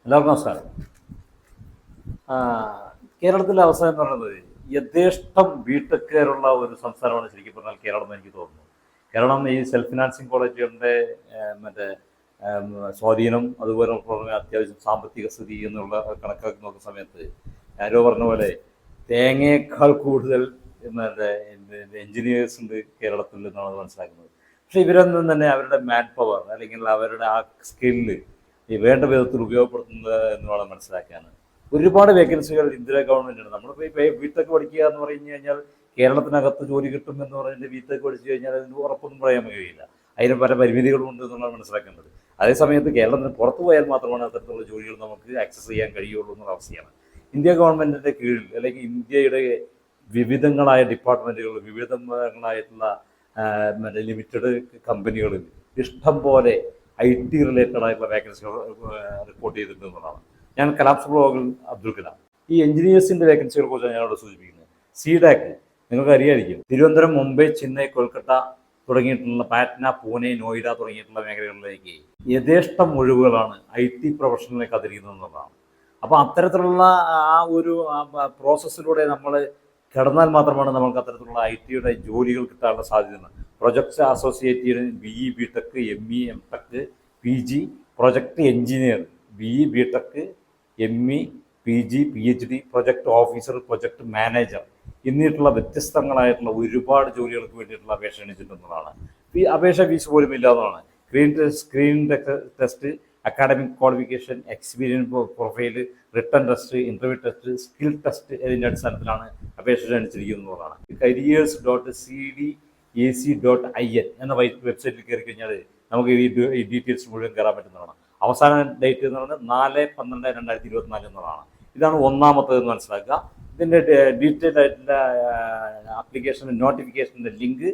എല്ലാവർക്കും നമസ്കാരം. ആ, കേരളത്തിലെ അവസ്ഥ എന്ന് പറയുന്നത് യഥേഷ്ടം ബിടെക്കുകാരുള്ള ഒരു സംസ്ഥാനമാണ് ശരിക്കും പറഞ്ഞാൽ കേരളം എന്ന് എനിക്ക് തോന്നുന്നു. കാരണം ഈ സെൽഫ് ഫിനാൻസിങ് കോളേജുകളുടെ മറ്റേ ഏം, സ്വാധീനം, അതുപോലെ പുറമെ അത്യാവശ്യം സാമ്പത്തിക സ്ഥിതി എന്നുള്ള കണക്കാക്കി നോക്കുന്ന സമയത്ത് ആരോ പറഞ്ഞ പോലെ തേങ്ങയേക്കാൾ കൂടുതൽ മറ്റേ എൻജിനീയേഴ്സ് ഉണ്ട് കേരളത്തിൽ എന്നാണ് മനസ്സിലാക്കുന്നത്. പക്ഷേ ഇവരൊന്നും തന്നെ അവരുടെ മാൻ പവർ അല്ലെങ്കിൽ അവരുടെ ആ സ്കില്ല് ഈ വേണ്ട വിധത്തിൽ ഉപയോഗപ്പെടുത്തുന്നത് എന്ന് വേണം മനസ്സിലാക്കാൻ. ഒരുപാട് വേക്കൻസികൾ ഇന്ദിരാ ഗവൺമെൻറ്റാണ്. നമ്മളിപ്പോൾ ഈ ബിടെക് പഠിക്കുക എന്ന് പറഞ്ഞു കഴിഞ്ഞാൽ കേരളത്തിനകത്ത് ജോലി കിട്ടും എന്ന് പറയുന്നത് ബിടെക് പഠിച്ചു കഴിഞ്ഞാൽ അതിന് ഉറപ്പൊന്നും പറയാൻ കഴിയില്ല. അതിന് പല പരിമിതികളും ഉണ്ട് എന്നുള്ളതാണ് മനസ്സിലാക്കേണ്ടത്. അതേസമയത്ത് കേരളത്തിന് പുറത്തു പോയാൽ മാത്രമാണ് അത്തരത്തിലുള്ള ജോലികൾ നമുക്ക് ആക്സസ് ചെയ്യാൻ കഴിയുള്ളൂ എന്നുള്ള അവസ്ഥയാണ്. ഇന്ത്യ ഗവൺമെൻറ്റിൻ്റെ കീഴിൽ അല്ലെങ്കിൽ ഇന്ത്യയുടെ വിവിധങ്ങളായ ഡിപ്പാർട്ട്മെൻറ്റുകൾ, വിവിധങ്ങളായിട്ടുള്ള മറ്റേ ലിമിറ്റഡ് കമ്പനികളിൽ ഇഷ്ടം പോലെ IT റിലേറ്റഡ് ആയിട്ടുള്ള വേക്കൻസികൾ റിപ്പോർട്ട് ചെയ്തിട്ടുണ്ടെന്നുള്ളതാണ്. ഞാൻ കലാപ്സ് ബ്ലോഗിൽ അബ്ദുൽ കലാം. ഈ എഞ്ചിനീയേഴ്സിൻ്റെ വേക്കൻസികളെ കുറിച്ചാണ് ഞാനവിടെ സൂചിപ്പിക്കുന്നത്. സീഡാക്ക് നിങ്ങൾക്ക് അറിയാമായിരിക്കും. തിരുവനന്തപുരം, മുംബൈ, ചെന്നൈ, കൊൽക്കത്ത തുടങ്ങിയിട്ടുള്ള പാറ്റ്ന, പൂനെ, നോയിഡ തുടങ്ങിയിട്ടുള്ള മേഖലകളിലേക്ക് യഥേഷ്ടം ഒഴിവുകളാണ് IT പ്രൊഫഷണലിനെ കാത്തിരിക്കുന്നതെന്നുള്ളതാണ്. അപ്പോൾ അത്തരത്തിലുള്ള ആ ഒരു പ്രോസസ്സിലൂടെ നമ്മൾ കിടന്നാൽ മാത്രമാണ് നമുക്ക് അത്തരത്തിലുള്ള IT ജോലികൾ കിട്ടാനുള്ള സാധ്യത. Projects associate, BE BTech, ME MTech, PG, project engineer, BE BTech, ME, PG, PhD, project officer, project manager എന്നിട്ടുള്ള വ്യത്യസ്തങ്ങളായിട്ടുള്ള ഒരുപാട് ജോലികൾക്ക് വേണ്ടിയിട്ടുള്ള അപേക്ഷ ക്ഷണിച്ചിട്ടുള്ളതാണ്. ഈ അപേക്ഷ ഫീസ് പോലും ഇല്ലാത്തതാണ്. Screen test, academic qualification, experience profile, written test, interview test, skill test ഇതിൻ്റെ അടിസ്ഥാനത്തിലാണ് അപേക്ഷ ക്ഷണിച്ചിരിക്കുന്നതാണ്. careers.cdac.in എന്ന വെബ്സൈറ്റിൽ കയറി കഴിഞ്ഞാൽ നമുക്ക് ഈ ഡീറ്റെയിൽസ് മുഴുവൻ കയറാൻ പറ്റുന്നതാണ്. അവസാന ഡേറ്റ് എന്ന് പറയുന്നത് 4/12/2024 എന്നതാണ്. ഇതാണ് ഒന്നാമത്തേതെന്ന് മനസ്സിലാക്കുക. ഇതിൻ്റെ ഡീറ്റെയിൽ ആയിട്ടുള്ള ആപ്ലിക്കേഷൻ്റെ നോട്ടിഫിക്കേഷൻ്റെ ലിങ്ക്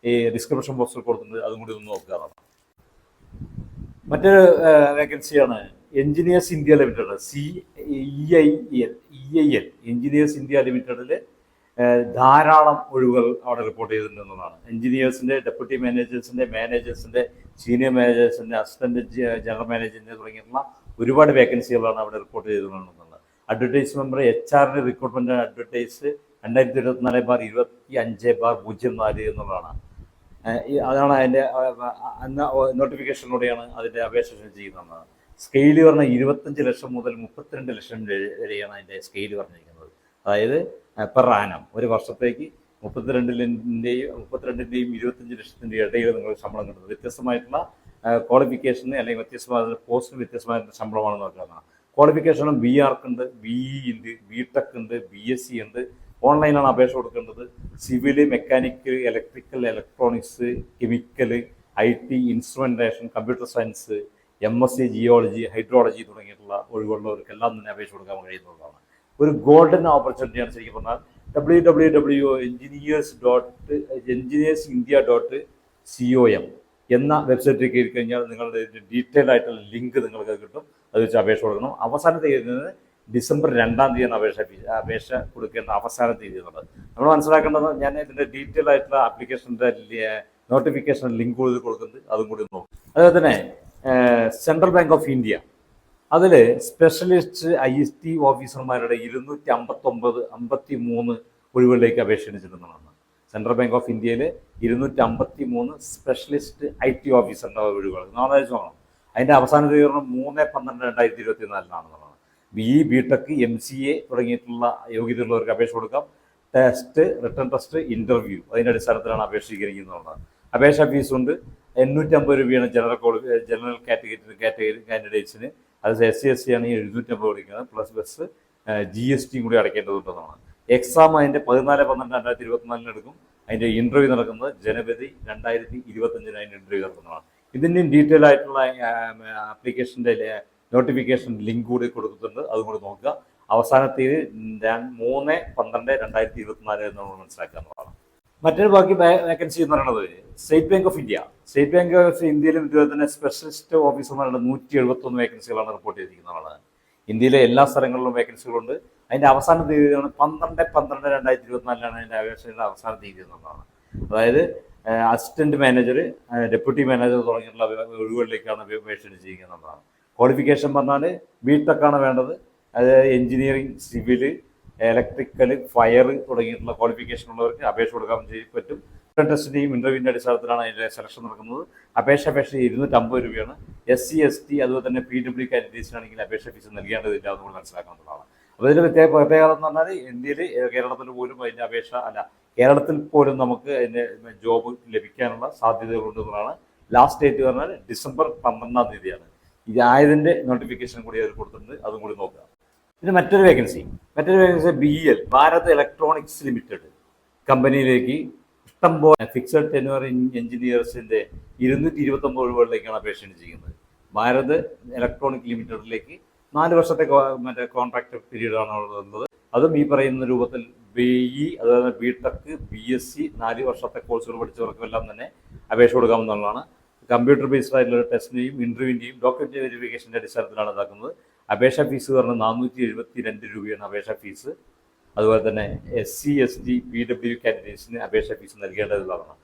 ഈ ഡിസ്ക്രിപ്ഷൻ ബോക്സിൽ കൊടുത്തിട്ടുണ്ട്. അതും കൂടി ഒന്ന് നോക്കുക. മറ്റൊരു വേക്കൻസിയാണ് engineers India limited, CEIL engineers India ലിമിറ്റഡിൽ ധാരാളം ഒഴിവുകൾ അവിടെ റിപ്പോർട്ട് ചെയ്തിട്ടുണ്ടെന്നതാണ്. എഞ്ചിനീയേഴ്സിൻ്റെ, ഡെപ്യൂട്ടി മാനേജേഴ്സിൻ്റെ, സീനിയർ മാനേജേഴ്സിൻ്റെ, അസിസ്റ്റൻറ്റ് ജനറൽ മാനേജറിൻ്റെ തുടങ്ങിയിട്ടുള്ള ഒരുപാട് വേക്കൻസികളാണ് അവിടെ റിപ്പോർട്ട് ചെയ്തിട്ടുണ്ടെന്നുള്ളത്. അഡ്വർടൈസ്മെൻറ്റ് HR റിക്രൂട്ട്മെൻറ്റ് അഡ്വർടൈസ് 2024-25/04 എന്നുള്ളതാണ്. അതാണ് അതിൻ്റെ നോട്ടിഫിക്കേഷനിലൂടെയാണ് അതിൻ്റെ അപേക്ഷ ചെയ്യുന്നത്. സ്കെയിൽ പറഞ്ഞാൽ 25 ലക്ഷം മുതൽ 32 ലക്ഷം വരെയാണ് അതിൻ്റെ സ്കെയിൽ പറഞ്ഞിരിക്കുന്നത്. അതായത് പെർ ആനം ഒരു വർഷത്തേക്ക് 32-ൻ്റെയും 25 ലക്ഷത്തിൻ്റെ ഇടയിൽ നിങ്ങൾ ശമ്പളം കിട്ടുന്നത്. വ്യത്യസ്തമായിട്ടുള്ള ക്വാളിഫിക്കേഷന് അല്ലെങ്കിൽ വ്യത്യസ്തമായ പോസ്റ്റിന് വ്യത്യസ്തമായിട്ടുള്ള ശമ്പളമാണ് നോക്കുന്നത്. ക്വാളിഫിക്കേഷനും BArch ഉണ്ട്, BE ഉണ്ട്, BTech ഉണ്ട്, BSc ഉണ്ട്. ഓൺലൈനാണ് അപേക്ഷ കൊടുക്കേണ്ടത്. Civil, mechanical, electrical, electronics, chemical, IT, instrumentation, computer science, MSc geology, hydrology തുടങ്ങിയിട്ടുള്ള ഒഴിവുള്ളവർക്കെല്ലാം തന്നെ അപേക്ഷ കൊടുക്കാൻ കഴിയുന്നതാണ്. ഒരു ഗോൾഡൻ ഓപ്പർച്യൂണിറ്റിയാണ് ശരിക്കും പറഞ്ഞാൽ. www.engineersindia.com എന്ന വെബ്സൈറ്റിൽ കയറി കഴിഞ്ഞാൽ നിങ്ങളുടെ ഡീറ്റെയിൽ ആയിട്ടുള്ള ലിങ്ക് നിങ്ങൾക്ക് കിട്ടും. അത് വെച്ച് അപേക്ഷ കൊടുക്കണം. അവസാന തീയതി ഡിസംബർ 2 അപേക്ഷ കൊടുക്കേണ്ട അവസാന തീയതി എന്നുള്ളത് നമ്മൾ മനസ്സിലാക്കേണ്ടത്. ഞാൻ ഇതിൻ്റെ ഡീറ്റെയിൽ ആയിട്ടുള്ള ആപ്ലിക്കേഷൻ്റെ നോട്ടിഫിക്കേഷൻ ലിങ്ക് കൂടി കൊടുക്കുന്നത്, അതും കൂടി നോക്കും. അതുപോലെ തന്നെ സെൻട്രൽ ബാങ്ക് ഓഫ് ഇന്ത്യ അതിൽ സ്പെഷ്യലിസ്റ്റ് IT ഓഫീസർമാരുടെ 253 ഒഴിവുകളിലേക്ക് അപേക്ഷ ക്ഷണിച്ചിട്ടുള്ളതാണ്. സെൻട്രൽ ബാങ്ക് ഓഫ് ഇന്ത്യയിൽ 253 സ്പെഷ്യലിസ്റ്റ് IT ഓഫീസറിൻ്റെ ഒഴിവുകൾ നാളാഴ്ച വേണം. അതിൻ്റെ അവസാന തീയതി 3/12/2024 BE BTech, MCA തുടങ്ങിയിട്ടുള്ള യോഗ്യതയുള്ളവർക്ക് അപേക്ഷ കൊടുക്കാം. ടെസ്റ്റ്, റിട്ടൺ ടെസ്റ്റ്, ഇൻ്റർവ്യൂ അതിൻ്റെ അടിസ്ഥാനത്തിലാണ് അപേക്ഷ സ്വീകരിക്കുന്നതാണ്. അപേക്ഷ ഫീസുണ്ട്. 850 രൂപയാണ് ജനറൽ കാറ്റഗറി കാൻഡിഡേറ്റ്സിന്. അത് SC/SC ആണ് 750 കൊടുക്കുന്നത്. പ്ലസ് ബസ് GST കൂടി അടയ്ക്കേണ്ടതുണ്ടെന്നാണ്. എക്സാം അതിൻ്റെ 14/12/2024 എടുക്കും. അതിൻ്റെ ഇൻ്റർവ്യൂ നടക്കുന്നത് ജനുവരി 2025 അതിൻ്റെ ഇൻ്റർവ്യൂ നടക്കുന്നതാണ്. ഇതിൻ്റെയും ഡീറ്റെയിൽ ആയിട്ടുള്ള ആപ്ലിക്കേഷൻ്റെ നോട്ടിഫിക്കേഷൻ ലിങ്ക് കൂടി കൊടുക്കുന്നുണ്ട്. അതും കൂടി നോക്കുക. അവസാന തീയതി 3/12/2024 എന്ന് മനസ്സിലാക്കാവുന്നതാണ്. മറ്റൊരു ബാക്കി വേക്കൻസി എന്ന് പറയുന്നത് state bank of India. State bank of ഇന്ത്യയിലും ഇതുപോലെ തന്നെ സ്പെഷ്യലിസ്റ്റ് ഓഫീസർമാരുടെ 171 വേക്കൻസികളാണ് റിപ്പോർട്ട് ചെയ്തിരിക്കുന്നതാണ്. ഇന്ത്യയിലെ എല്ലാ സ്ഥലങ്ങളിലും വേക്കൻസികളുണ്ട്. അതിൻ്റെ അവസാന തീയതിയാണ് 12/12/2024 അതിൻ്റെ അപേക്ഷയുടെ അവസാന തീയതി എന്നുള്ളതാണ്. അതായത് അസിസ്റ്റൻറ്റ് മാനേജർ, ഡെപ്യൂട്ടി മാനേജർ തുടങ്ങിയിട്ടുള്ള ഒഴിവുകളിലേക്കാണ് അപേക്ഷ ക്ഷണിച്ചിരിക്കുന്നതാണ്. ക്വാളിഫിക്കേഷൻ പറഞ്ഞാൽ ബിടെക്കാണ് വേണ്ടത്. അത് എഞ്ചിനീയറിംഗ്, സിവിൽ, ഇലക്ട്രിക്കൽ, ഫയർ തുടങ്ങിയിട്ടുള്ള ക്വാളിഫിക്കേഷൻ ഉള്ളവർക്ക് അപേക്ഷ കൊടുക്കാൻ പറ്റും. ടെസ്റ്റിൻ്റെയും ഇൻ്റർവ്യൂവിൻ്റെ അടിസ്ഥാനത്തിലാണ് അതിൻ്റെ സെലക്ഷൻ നടക്കുന്നത്. അപേക്ഷ 250 രൂപയാണ്. SC ST അതുപോലെ തന്നെ PW കാൻഡിഡേറ്റ്സിനാണെങ്കിൽ അപേക്ഷ ഫീസ് നൽകേണ്ടതില്ല എന്ന് കൂടി മനസ്സിലാക്കാവുന്നതാണ്. അപ്പോൾ ഇതിൻ്റെ പ്രത്യേകത എന്ന് പറഞ്ഞാൽ ഇന്ത്യയിൽ, കേരളത്തിൽ പോലും അതിൻ്റെ അപേക്ഷ കേരളത്തിൽ പോലും നമുക്ക് അതിൻ്റെ ജോബ് ലഭിക്കാനുള്ള സാധ്യതകളുണ്ടെന്നാണ്. ലാസ്റ്റ് ഡേറ്റ് പറഞ്ഞാൽ ഡിസംബർ 12-ാം തീയതിയാണ്. ഇതായതിൻ്റെ നോട്ടിഫിക്കേഷൻ കൂടി അവർ കൊടുത്തിട്ടുണ്ട്, അതും കൂടി നോക്കുക. പിന്നെ മറ്റൊരു vacancy BEL Bharat electronics limited കമ്പനിയിലേക്ക് ഇഷ്ടംപോലെ ഫിക്സഡ് ടെന്യൂർ എഞ്ചിനീയേഴ്സിൻ്റെ 229 ഒഴിവുകളിലേക്കാണ് അപേക്ഷ ചെയ്യുന്നത്. ഭാരത് ഇലക്ട്രോണിക് ലിമിറ്റഡിലേക്ക് 4 വർഷത്തെ കോൺട്രാക്ട് പീരീഡാണ് ഉള്ളത്. അതും ഈ പറയുന്ന രൂപത്തിൽ BE, അതുപോലെ BTech, BSc 4 വർഷത്തെ കോഴ്സുകൾ പഠിച്ചവർക്കെല്ലാം തന്നെ അപേക്ഷ കൊടുക്കാവുന്നതാണ്. കമ്പ്യൂട്ടർ ബേസ്ഡ് ആയിട്ടുള്ള ടെസ്റ്റിൻ്റെയും ഇൻ്റർവ്യൂവിൻ്റെയും ഡോക്യുമെൻ്റ് വെരിഫിക്കേഷൻ്റെ അടിസ്ഥാനത്തിലാണ് ഇതാക്കുന്നത്. അപേക്ഷ ഫീസ് പറഞ്ഞാൽ 472 രൂപയാണ് അപേക്ഷ ഫീസ്. അതുപോലെ തന്നെ SC ST PW കാൻഡിഡേറ്റ്സിന് അപേക്ഷ ഫീസ് നൽകേണ്ടതുള്ളതാണ്.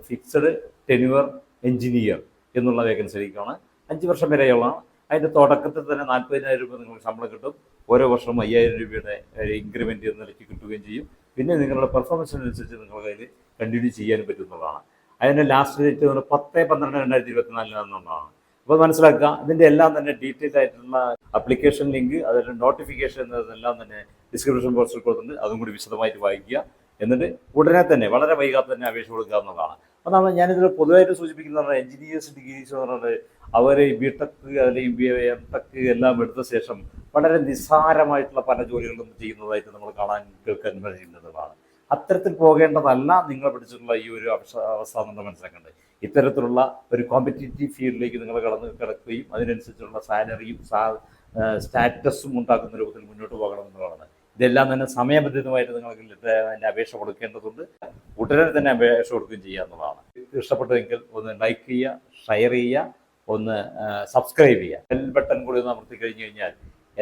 ഫിക്സഡ് ടെന്യൂർ എഞ്ചിനീയർ എന്നുള്ള വേക്കൻസിയിലേക്കാണ്. 5 വർഷം വരെയുള്ളതാണ്. അതിൻ്റെ തുടക്കത്തിൽ തന്നെ 40,000 രൂപ നിങ്ങൾക്ക് ശമ്പളം കിട്ടും. ഓരോ വർഷവും 5,000 രൂപയുടെ ഇൻക്രിമെൻറ്റ് എന്ന നിലയ്ക്ക് കിട്ടുകയും ചെയ്യും. പിന്നെ നിങ്ങളുടെ പെർഫോമൻസിനനുസരിച്ച് നിങ്ങൾക്ക് അതിൽ കണ്ടിന്യൂ ചെയ്യാൻ പറ്റുന്നതാണ്. അതിൻ്റെ ലാസ്റ്റ് ഡേറ്റ് 10/12/2024 എന്നുള്ളതാണ്. അപ്പോൾ മനസ്സിലാക്കുക, ഇതിൻ്റെ എല്ലാം തന്നെ ഡീറ്റെയിൽ ആയിട്ടുള്ള അപ്ലിക്കേഷൻ ലിങ്ക്, അതിൻ്റെ നോട്ടിഫിക്കേഷൻ എന്നതെല്ലാം തന്നെ ഡിസ്ക്രിപ്ഷൻ ബോക്സിൽ കൊടുത്തിട്ടുണ്ട്. അതും കൂടി വിശദമായിട്ട് വായിക്കുക. എന്നിട്ട് ഉടനെ തന്നെ, വളരെ വൈകാതെ തന്നെ അപേക്ഷ കൊടുക്കുക എന്നുള്ളതാണ്. അപ്പോൾ ഞാനിതിൽ പൊതുവായിട്ട് സൂചിപ്പിക്കുന്ന എഞ്ചിനീയേഴ്സ് ഡിഗ്രീസ് എന്ന് പറഞ്ഞാൽ അവർ BTech അല്ലെങ്കിൽ MTech എല്ലാം എടുത്ത ശേഷം വളരെ നിസ്സാരമായിട്ടുള്ള പല ജോലികളും ചെയ്യുന്നതായിട്ട് നമ്മൾ കേൾക്കാൻ കഴിയുന്നതാണ്. അത്തരത്തിൽ പോകേണ്ടതല്ല നിങ്ങൾ പഠിച്ചിട്ടുള്ള ഈ ഒരു അവസ്ഥ നമ്മൾ മനസ്സിലാക്കേണ്ടത്. ഇത്തരത്തിലുള്ള ഒരു കോമ്പറ്റീറ്റീവ് ഫീൽഡിലേക്ക് നിങ്ങൾ കിടക്കുകയും അതിനനുസരിച്ചുള്ള സാലറിയും സ്റ്റാറ്റസും ഉണ്ടാക്കുന്ന രൂപത്തിൽ മുന്നോട്ട് പോകണമെന്നുള്ളതാണ്. ഇതെല്ലാം തന്നെ സമയബന്ധിതമായിട്ട് നിങ്ങൾക്ക് അതിൻ്റെ അപേക്ഷ കൊടുക്കേണ്ടതുണ്ട്. ഉടനെ തന്നെ അപേക്ഷ കൊടുക്കുകയും ചെയ്യുക എന്നുള്ളതാണ്. ഇഷ്ടപ്പെട്ടെങ്കിൽ ഒന്ന് ലൈക്ക് ചെയ്യുക, ഷെയർ ചെയ്യുക, ഒന്ന് സബ്സ്ക്രൈബ് ചെയ്യുക. ബെൽ ബട്ടൺ കൂടി ഒന്ന് അമർത്തി കഴിഞ്ഞ് കഴിഞ്ഞാൽ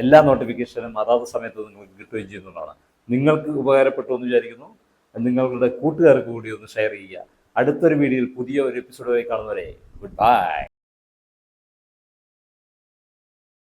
എല്ലാ നോട്ടിഫിക്കേഷനും അതാത് സമയത്ത് നിങ്ങൾക്ക് കിട്ടുകയും ചെയ്യുന്നതാണ്. നിങ്ങൾക്ക് ഉപകാരപ്പെട്ടു എന്ന് വിചാരിക്കുന്നു. നിങ്ങളുടെ കൂട്ടുകാർക്ക് കൂടി ഒന്ന് ഷെയർ ചെയ്യുക. അടുത്തൊരു വീഡിയോയിൽ പുതിയ ഒരു എപ്പിസോഡുമായി കാണുന്നവരെ ഗുഡ് ബൈ.